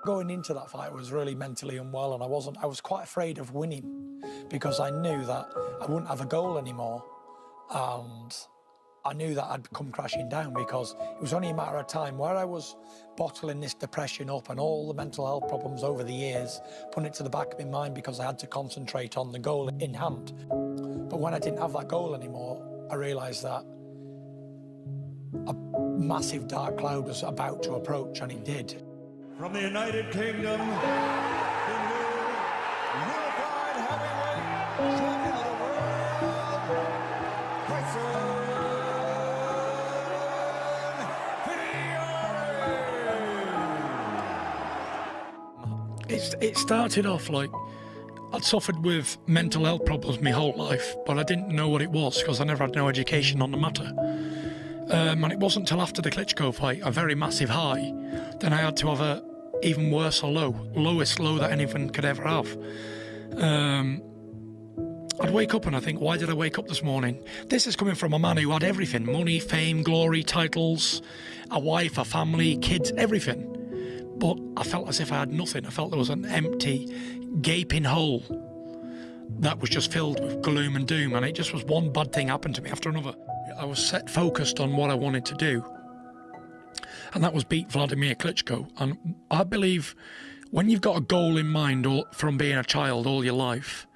Going into that fight, I was really mentally unwell, and I was quite afraid of winning because I knew that I wouldn't have a goal anymore, and I knew that I'd come crashing down because it was only a matter of time where I was bottling this depression up and all the mental health problems over the years, putting it to the back of my mind because I had to concentrate on the goal in hand. But when I didn't have that goal anymore, I realised that a massive dark cloud was about to approach, and it did. From the United Kingdom, the new unified heavyweight champion of the world, Tyson Fury. It started off like I'd suffered with mental health problems my whole life, but I didn't know what it was because I never had no education on the matter. And it wasn't until after the Klitschko fight, a very massive high, then I had to have a even worse low, lowest low that anyone could ever have. I'd wake up and I think, why did I wake up this morning? This is coming from a man who had everything: money, fame, glory, titles, a wife, a family, kids, everything. But I felt as if I had nothing. I felt there was an empty, gaping hole that was just filled with gloom and doom, and it just was one bad thing happened to me after another. I was focused on what I wanted to do, and that was beat Vladimir Klitschko. And I believe when you've got a goal in mind from being a child all your life,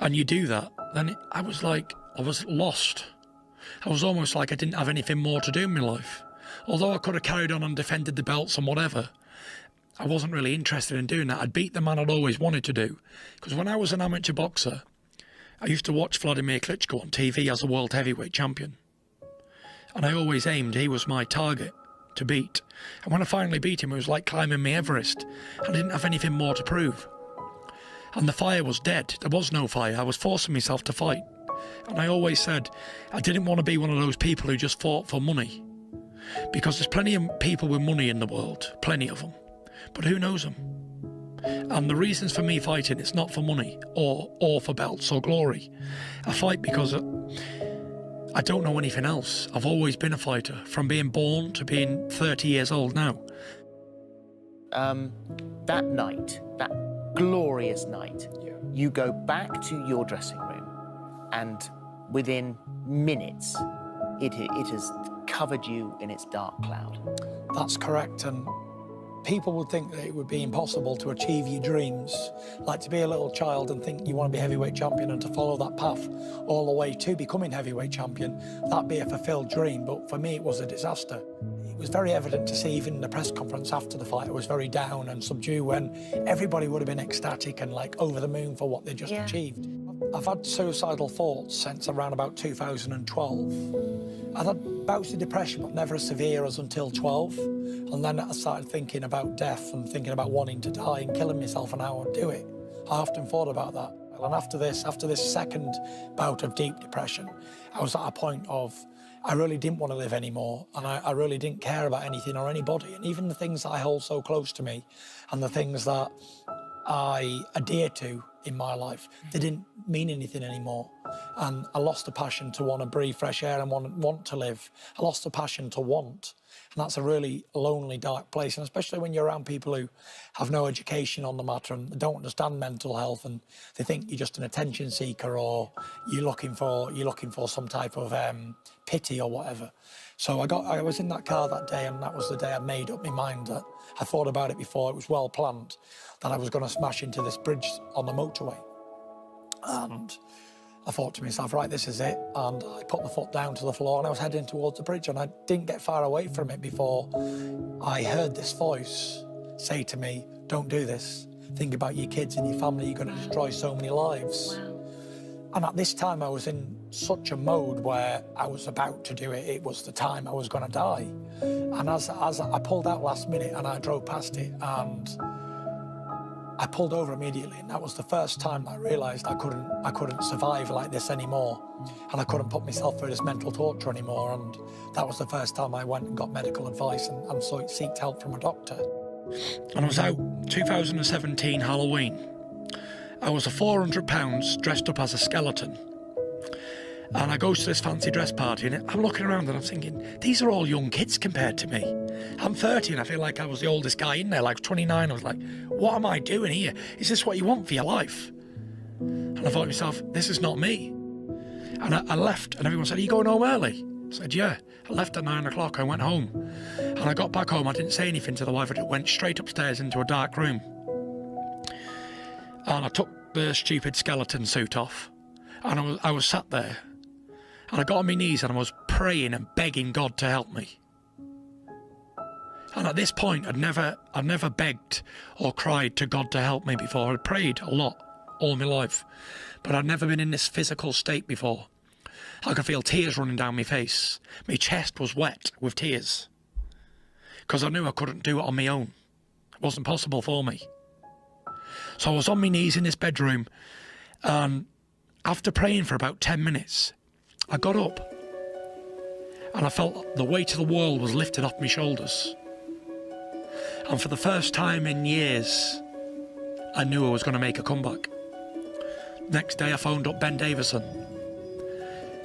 and you do that, then I was lost. I was almost like I didn't have anything more to do in my life. Although I could have carried on and defended the belts and whatever, I wasn't really interested in doing that. I'd beat the man I'd always wanted to do. Because when I was an amateur boxer, I used to watch Vladimir Klitschko on TV as a world heavyweight champion. And I always aimed, he was my target to beat. And when I finally beat him, it was like climbing my Everest. I didn't have anything more to prove. And the fire was dead. There was no fire. I was forcing myself to fight. And I always said, I didn't want to be one of those people who just fought for money. Because there's plenty of people with money in the world, plenty of them. But who knows them? And the reasons for me fighting, it's not for money or for belts or glory. I fight because I don't know anything else. I've always been a fighter, from being born to being 30 years old now. That night, that glorious night, you go back to your dressing room, and within minutes, it has covered you in its dark cloud. That's correct, and people would think that it would be impossible to achieve your dreams, like to be a little child and think you want to be heavyweight champion and to follow that path all the way to becoming heavyweight champion. That'd be a fulfilled dream, but for me it was a disaster. It was very evident to see, even in the press conference after the fight, I was very down and subdued when everybody would have been ecstatic and like over the moon for what they just achieved. I've had suicidal thoughts since around about 2012. I've had bouts of depression, but never as severe as until 12. And then I started thinking about death and thinking about wanting to die and killing myself and how I'd do it. I often thought about that. And after this second bout of deep depression, I was at a point of, I really didn't want to live anymore, and I really didn't care about anything or anybody. And even the things that I hold so close to me and the things that I adhere to in my life, they didn't mean anything anymore. And I lost the passion to want to breathe fresh air and want to live. I lost the passion to want. And that's a really lonely, dark place. And especially when you're around people who have no education on the matter and don't understand mental health, and they think you're just an attention seeker or you're looking for some type of pity or whatever. So I was in that car that day, and that was the day I made up my mind that I thought about it before. It was well planned that I was going to smash into this bridge on the motorway. And I thought to myself, right, this is it. And I put my foot down to the floor and I was heading towards the bridge, and I didn't get far away from it before I heard this voice say to me, don't do this. Think about your kids and your family. You're going to destroy so many lives. Wow. And at this time, I was in such a mode where I was about to do it. It was the time I was going to die. And as I pulled out last minute and I drove past it, and I pulled over immediately, and that was the first time I realised I couldn't survive like this anymore, and I couldn't put myself through this mental torture anymore. And that was the first time I went and got medical advice and so sought help from a doctor. And I was out 2017 Halloween. I was a 400 pounds dressed up as a skeleton, And I go to this fancy dress party, and I'm looking around and I'm thinking, these are all young kids compared to me. I'm 30 and I feel like I was the oldest guy in there, like 29. I was like, what am I doing here? Is this what you want for your life? And I thought to myself, this is not me. And I left, and everyone said, are you going home early? I said, yeah. I left at 9 o'clock, I went home. And I got back home, I didn't say anything to the wife, I just went straight upstairs into a dark room. And I took the stupid skeleton suit off, and I was sat there. And I got on my knees and I was praying and begging God to help me. And at this point, I'd never begged or cried to God to help me before. I'd prayed a lot all my life, but I'd never been in this physical state before. I could feel tears running down my face. My chest was wet with tears, because I knew I couldn't do it on my own. It wasn't possible for me. So I was on my knees in this bedroom, and after praying for about 10 minutes, I got up and I felt the weight of the world was lifted off my shoulders. And for the first time in years, I knew I was going to make a comeback. Next day I phoned up Ben Davison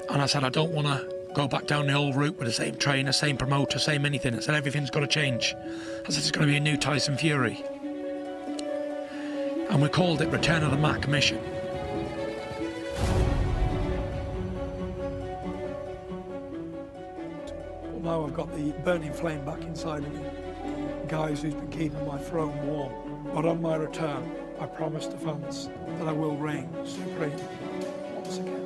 and I said, I don't want to go back down the old route with the same trainer, same promoter, same anything. I said, everything's got to change. I said, it's going to be a new Tyson Fury. And we called it Return of the Mac Mission. Now I've got the burning flame back inside of me. Guys who's been keeping my throne warm. But on my return, I promise the fans that I will reign supreme once again.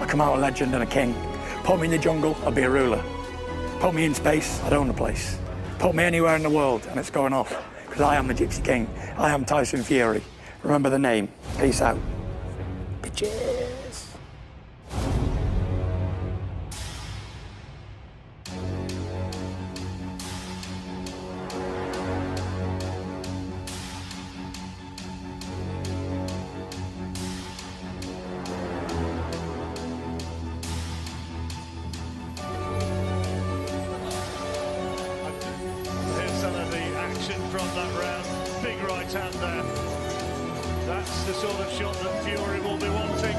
Come out a legend and a king. Put me in the jungle, I'll be a ruler. Put me in space, I'd own the place. Put me anywhere in the world and it's going off, because I am the Gypsy King. I am Tyson Fury. Remember the name. Peace out. Bitches. From that round, big right hand there. That's the sort of shot that Fury will be wanting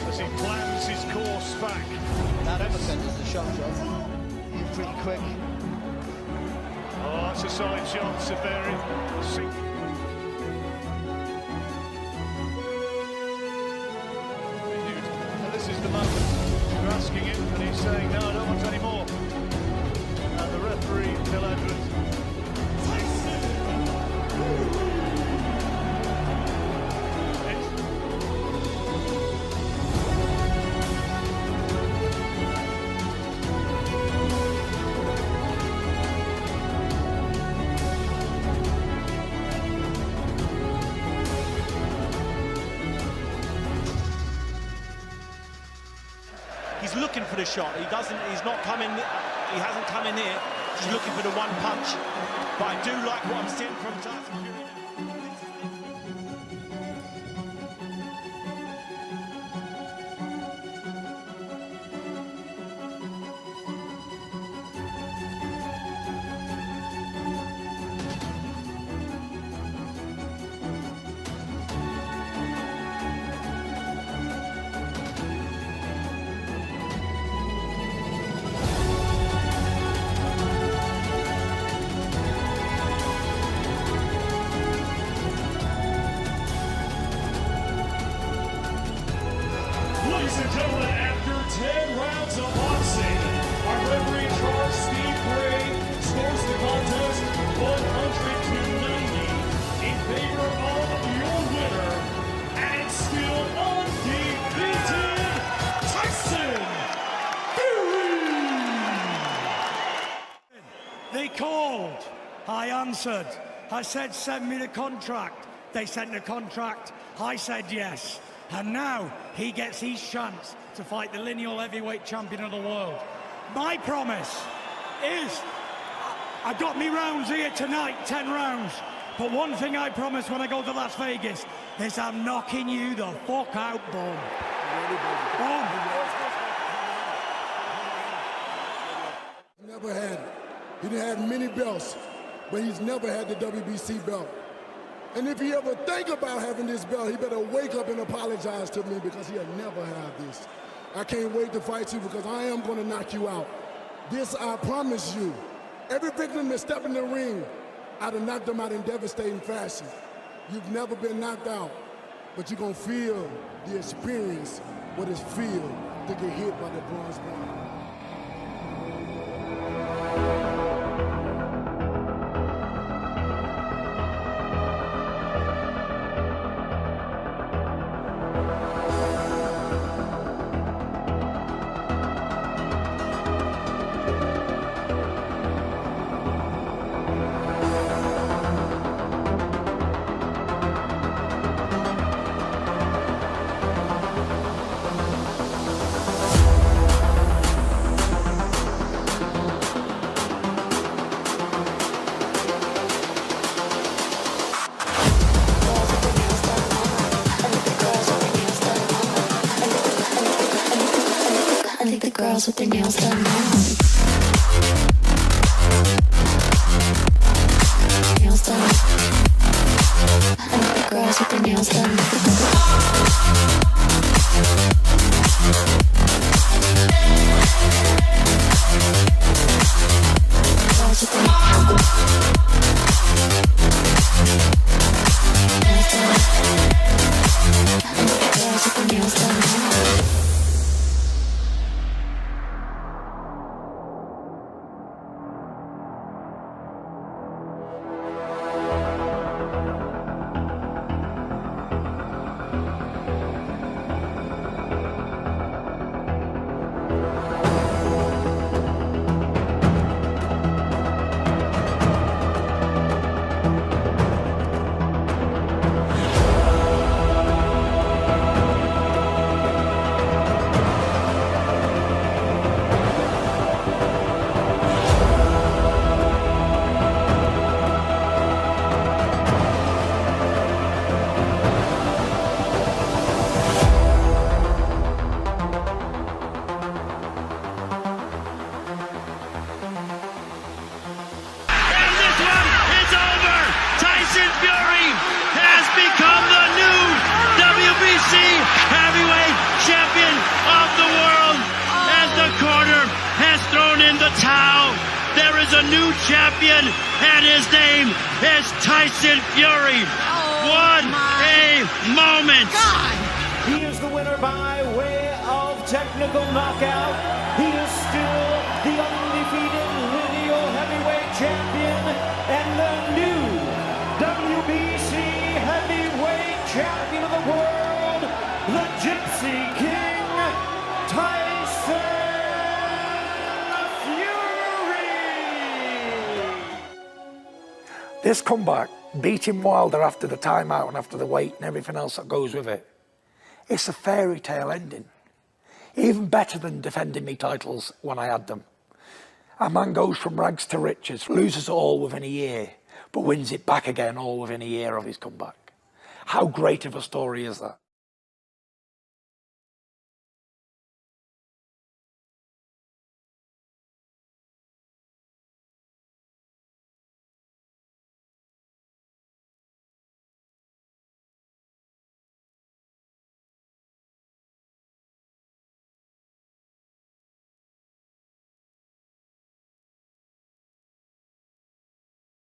as he plans his course back. That uppercut is the shot. He's pretty quick. Oh, it's a solid shot, Safari. And this is the moment you're asking him, and he's saying, no, I don't want any more. And the referee, Phil Edwards. He's looking for the shot. He's not coming. He hasn't come in here. He's looking for the one punch. But I do like what I'm seeing from Tyson Fury. Ladies and gentlemen, after 10 rounds of boxing, our referee Charles Steve Gray scores the contest 100-90 in favor of your winner and still undefeated Tyson Fury. They called. I answered. I said, send me the contract. They sent a contract. I said yes. And now he gets his chance to fight the lineal heavyweight champion of the world. My promise is, I got me rounds here tonight, 10 rounds. But one thing I promise when I go to Las Vegas is I'm knocking you the fuck out, boom. Boom. Never had it. He done had many belts, but he's never had the WBC belt. And if he ever think about having this belt, he better wake up and apologize to me, because he'll never have this. I can't wait to fight you, because I am going to knock you out. This I promise you. Every victim that stepped in the ring, I'd have knocked them out in devastating fashion. You've never been knocked out, but you're going to feel the experience, what it feels to get hit by the bronze ball. Girls with their nails done now. Nails done. I like the girls with their nails done. Girls with their nails done. I like the girls with their nails done now. Tyson Fury has become the new WBC heavyweight champion of the world. As the corner has thrown in the towel, there is a new champion, and his name is Tyson Fury. What a moment! He is the winner by way of technical knockout. He is still the undefeated lineal heavyweight champion and the new WBC heavyweight champion of the world, the Gypsy King, Tyson Fury. This comeback, beating Wilder after the timeout and after the weight and everything else that goes with it, it's a fairy tale ending. Even better than defending me titles when I had them. A man goes from rags to riches, loses it all within a year, but wins it back again all within a year of his comeback. How great of a story is that?